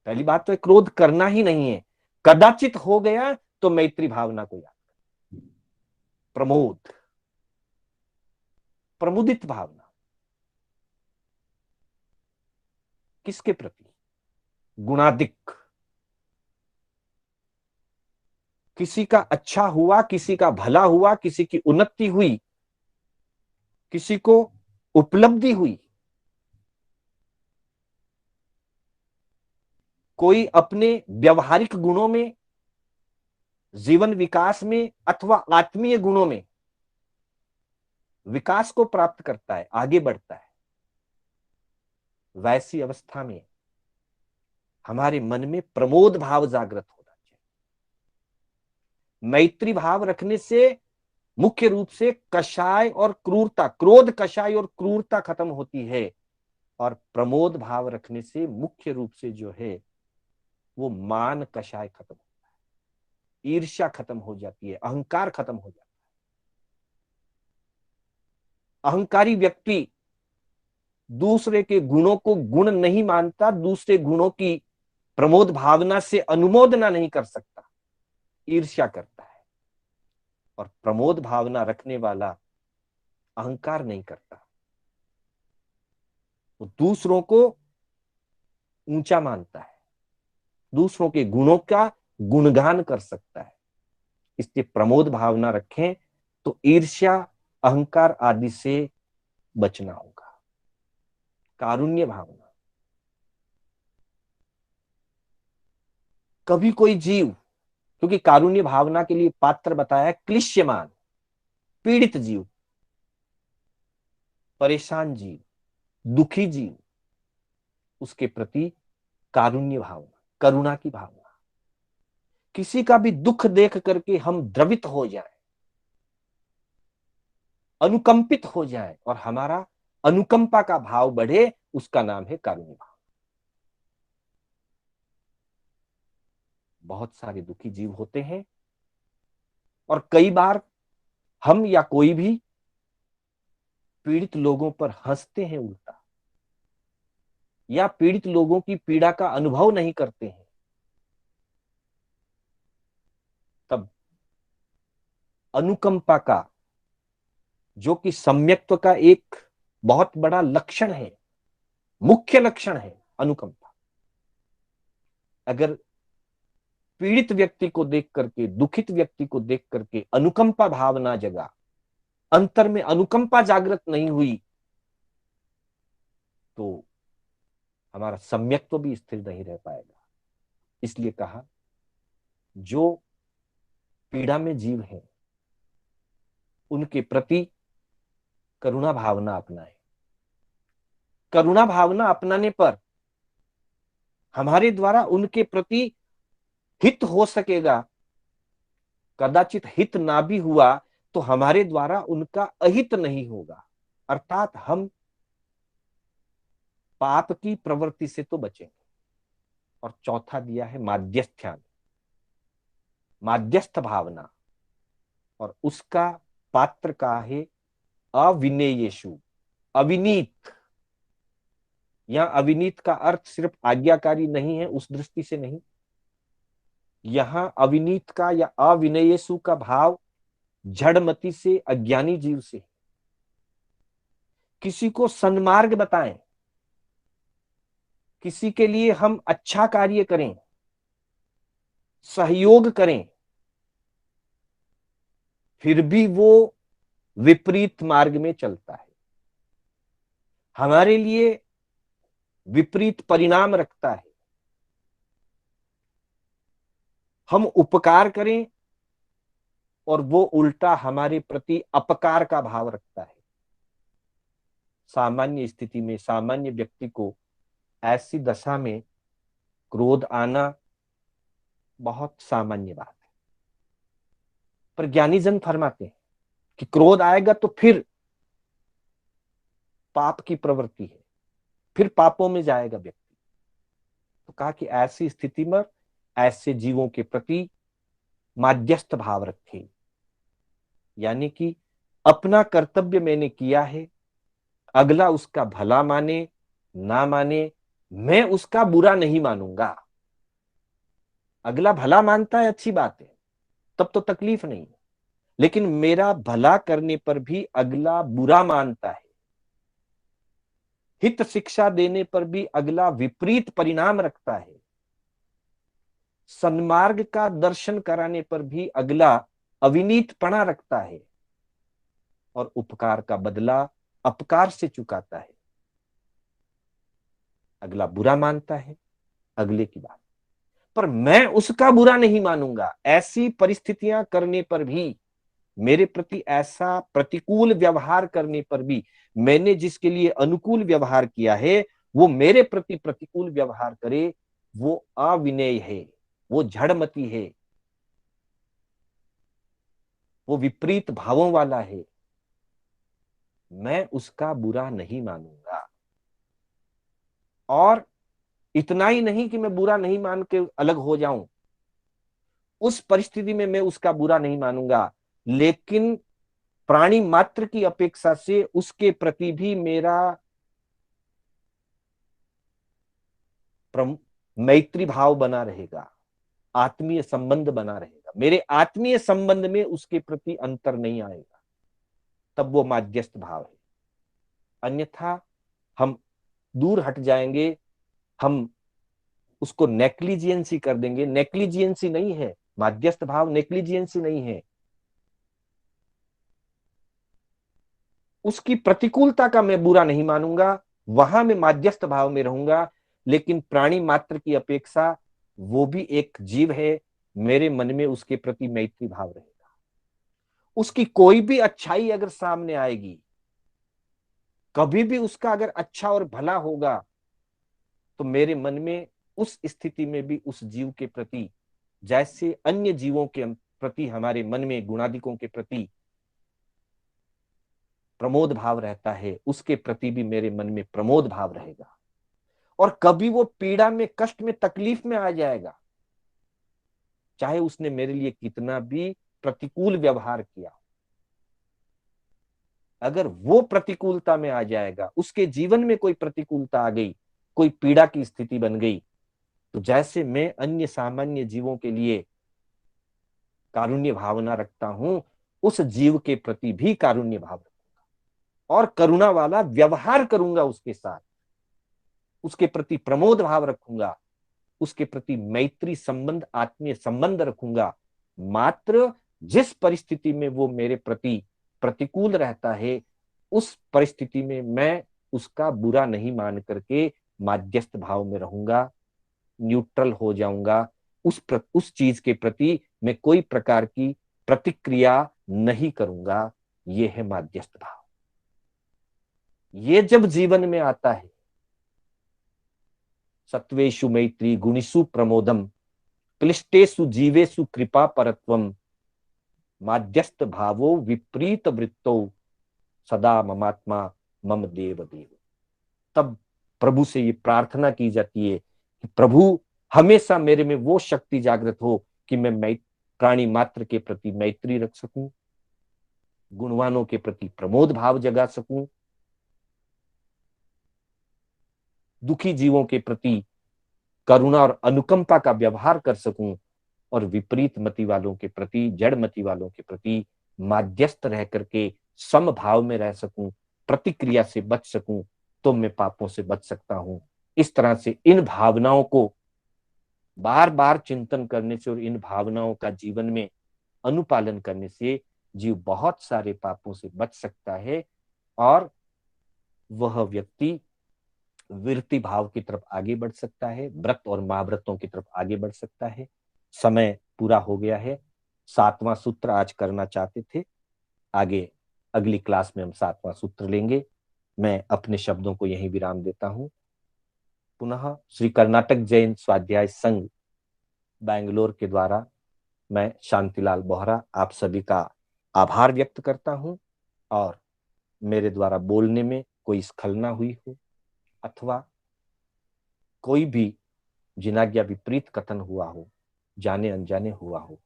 पहली बात तो है क्रोध करना ही नहीं है, कदाचित हो गया तो मैत्री भावना को याद, प्रमोद, प्रमुदित भावना, किसके प्रति? गुणाधिक। किसी का अच्छा हुआ, किसी का भला हुआ, किसी की उन्नति हुई, किसी को उपलब्धि हुई, कोई अपने व्यवहारिक गुणों में, जीवन विकास में अथवा आत्मीय गुणों में विकास को प्राप्त करता है, आगे बढ़ता है, वैसी अवस्था में हमारे मन में प्रमोद भाव जागृत होना चाहिए। मैत्री भाव रखने से मुख्य रूप से कषाय और क्रूरता, क्रोध कषाय और क्रूरता खत्म होती है, और प्रमोद भाव रखने से मुख्य रूप से जो है वो मान कषाय खत्म होता है, ईर्ष्या खत्म हो जाती है, अहंकार खत्म हो जाता है। अहंकारी व्यक्ति दूसरे के गुणों को गुण नहीं मानता, दूसरे गुणों की प्रमोद भावना से अनुमोदना नहीं कर सकता, ईर्ष्या करता है। और प्रमोद भावना रखने वाला अहंकार नहीं करता, वो दूसरों को ऊंचा मानता है, दूसरों के गुणों का गुणगान कर सकता है। इसलिए प्रमोद भावना रखें तो ईर्ष्या, अहंकार आदि से बचना होगा। कारुण्य भावना, कभी कोई जीव, क्योंकि कारुण्य भावना के लिए पात्र बताया क्लिश्यमान, पीड़ित जीव, परेशान जीव, दुखी जीव, उसके प्रति कारुण्य भावना, करुणा की भावना। किसी का भी दुख देख करके हम द्रवित हो जाए, अनुकंपित हो जाए और हमारा अनुकंपा का भाव बढ़े, उसका नाम है कारुण्य भाव। बहुत सारे दुखी जीव होते हैं और कई बार हम या कोई भी पीड़ित लोगों पर हंसते हैं उल्टा, या पीड़ित लोगों की पीड़ा का अनुभव नहीं करते हैं। तब अनुकंपा का, जो कि सम्यक्त्व का एक बहुत बड़ा लक्षण है, मुख्य लक्षण है अनुकंपा, अगर पीड़ित व्यक्ति को देख करके, दुखित व्यक्ति को देख करके अनुकंपा भावना जगा, अंतर में अनुकंपा जागृत नहीं हुई, तो हमारा सम्यक्त्व भी स्थिर नहीं रह पाएगा। इसलिए कहा, जो पीड़ा में जीव है उनके प्रति करुणा भावना अपनाए। करुणा भावना अपनाने पर हमारे द्वारा उनके प्रति हित हो सकेगा, कदाचित हित ना भी हुआ तो हमारे द्वारा उनका अहित नहीं होगा, अर्थात हम पाप की प्रवृत्ति से तो बचेंगे। और चौथा दिया है माध्यस्थ्यान, माध्यस्थ भावना, और उसका पात्र का है अविनेयेषु, अविनीत। यहां अविनीत का अर्थ सिर्फ आज्ञाकारी नहीं है, उस दृष्टि से नहीं। यहां अविनीत का या अविनयेषु का भाव जड़मति से, अज्ञानी जीव से। किसी को सन्मार्ग बताएं, किसी के लिए हम अच्छा कार्य करें, सहयोग करें, फिर भी वो विपरीत मार्ग में चलता है, हमारे लिए विपरीत परिणाम रखता है। हम उपकार करें और वो उल्टा हमारे प्रति अपकार का भाव रखता है। सामान्य स्थिति में सामान्य व्यक्ति को ऐसी दशा में क्रोध आना बहुत सामान्य बात है, पर ज्ञानी जन फरमाते हैं कि क्रोध आएगा तो फिर पाप की प्रवृत्ति है, फिर पापों में जाएगा व्यक्ति। तो कहा कि ऐसी स्थिति में ऐसे जीवों के प्रति माध्यस्थ भाव रखे, यानी कि अपना कर्तव्य मैंने किया है, अगला उसका भला माने ना माने, मैं उसका बुरा नहीं मानूंगा। अगला भला मानता है, अच्छी बात है, तब तो तकलीफ नहीं, लेकिन मेरा भला करने पर भी अगला बुरा मानता है, हित शिक्षा देने पर भी अगला विपरीत परिणाम रखता है, सन्मार्ग का दर्शन कराने पर भी अगला अविनीतपना रखता है, और उपकार का बदला अपकार से चुकाता है। अगला बुरा मानता है अगले की बात, पर मैं उसका बुरा नहीं मानूंगा। ऐसी परिस्थितियां करने पर भी, मेरे प्रति ऐसा प्रतिकूल व्यवहार करने पर भी, मैंने जिसके लिए अनुकूल व्यवहार किया है वो मेरे प्रति प्रतिकूल व्यवहार करे, वो अविनय है, वो जड़मति है, वो विपरीत भावों वाला है, मैं उसका बुरा नहीं मानूंगा। और इतना ही नहीं कि मैं बुरा नहीं मान के अलग हो जाऊं, उस परिस्थिति में मैं उसका बुरा नहीं मानूंगा, लेकिन प्राणी मात्र की अपेक्षा से उसके प्रति भी मेरा मैत्री भाव बना रहेगा, आत्मीय संबंध बना रहेगा, मेरे आत्मीय संबंध में उसके प्रति अंतर नहीं आएगा, तब वो माध्यस्थ भाव है। अन्यथा हम दूर हट जाएंगे, हम उसको नेक्लिजियंसी कर देंगे। नेक्लिजियंसी नहीं है माध्यस्थ भाव, नेक्लिजियंसी नहीं है, उसकी प्रतिकूलता का मैं बुरा नहीं मानूंगा, वहां मैं माध्यस्थ भाव में रहूंगा। लेकिन प्राणी मात्र की अपेक्षा वो भी एक जीव है, मेरे मन में उसके प्रति मैत्री भाव रहेगा। उसकी कोई भी अच्छाई अगर सामने आएगी, कभी भी उसका अगर अच्छा और भला होगा, तो मेरे मन में उस स्थिति में भी उस जीव के प्रति, जैसे अन्य जीवों के प्रति हमारे मन में गुणादिकों के प्रति प्रमोद भाव रहता है, उसके प्रति भी मेरे मन में प्रमोद भाव रहेगा। और कभी वो पीड़ा में, कष्ट में, तकलीफ में आ जाएगा, चाहे उसने मेरे लिए कितना भी प्रतिकूल व्यवहार किया, अगर वो प्रतिकूलता में आ जाएगा, उसके जीवन में कोई प्रतिकूलता आ गई, कोई पीड़ा की स्थिति बन गई, तो जैसे मैं अन्य सामान्य जीवों के लिए कारुण्य भावना रखता हूं, उस जीव के प्रति भी कारुण्य भाव रखूंगा और करुणा वाला व्यवहार करूंगा उसके साथ, उसके प्रति प्रमोद भाव रखूंगा, उसके प्रति मैत्री संबंध, आत्मीय संबंध रखूंगा। मात्र जिस परिस्थिति में वो मेरे प्रति प्रतिकूल रहता है, उस परिस्थिति में मैं उसका बुरा नहीं मान करके माध्यस्थ भाव में रहूंगा, न्यूट्रल हो जाऊंगा। उस चीज के प्रति मैं कोई प्रकार की प्रतिक्रिया नहीं करूंगा। ये है माध्यस्थ भाव। ये जब जीवन में आता है, सत्वेषु मैत्री गुणिषु प्रमोदम क्लिष्टेषु जीवेषु कृपा परत्वम माध्यस्थ भावो विपरीत वृत्तो सदा ममात्मा मम देव देव। तब प्रभु से ये प्रार्थना की जाती है कि प्रभु हमेशा मेरे में वो शक्ति जागृत हो कि मैं प्राणी मात्र के प्रति मैत्री रख सकूं, गुणवानों के प्रति प्रमोद भाव जगा सकूं, दुखी जीवों के प्रति करुणा और अनुकंपा का व्यवहार कर सकूं, और विपरीत मति वालों के प्रति, जड़ मति वालों के प्रति माध्यस्थ रह करके सम भाव में रह सकूं, प्रतिक्रिया से बच सकूं, तो मैं पापों से बच सकता हूं। इस तरह से इन भावनाओं को बार बार चिंतन करने से और इन भावनाओं का जीवन में अनुपालन करने से जीव बहुत सारे पापों से बच सकता है और वह व्यक्ति विरति भाव की तरफ आगे बढ़ सकता है, व्रत और महाव्रतों की तरफ आगे बढ़ सकता है। समय पूरा हो गया है। 7वां सूत्र आज करना चाहते थे, आगे अगली क्लास में हम 7वां सूत्र लेंगे। मैं अपने शब्दों को यहीं विराम देता हूं। पुनः श्री कर्नाटक जैन स्वाध्याय संघ बैंगलोर के द्वारा मैं शांतिलाल बोहरा आप सभी का आभार व्यक्त करता हूं, और मेरे द्वारा बोलने में कोई स्खलना हुई हो अथवा कोई भी जिनाज्ञा विपरीत कथन हुआ हो, जाने अनजाने हुआ हो,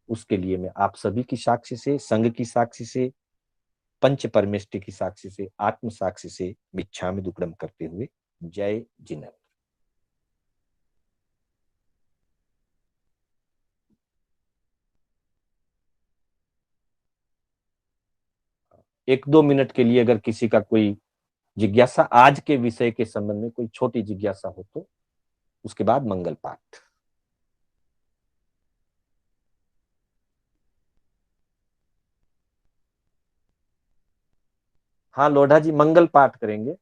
उसके लिए मैं आप सभी की साक्षी से, संघ की साक्षी से, पंच परमेष्टि की साक्षी से, आत्म साक्षी से मिच्छामि दुक्कडम करते हुए जय जिनेन्द्र। 1-2 मिनट के लिए अगर किसी का कोई जिज्ञासा आज के विषय के संबंध में कोई छोटी जिज्ञासा हो तो उसके बाद मंगल पाठ। हाँ लोढ़ा जी, मंगल पाठ करेंगे।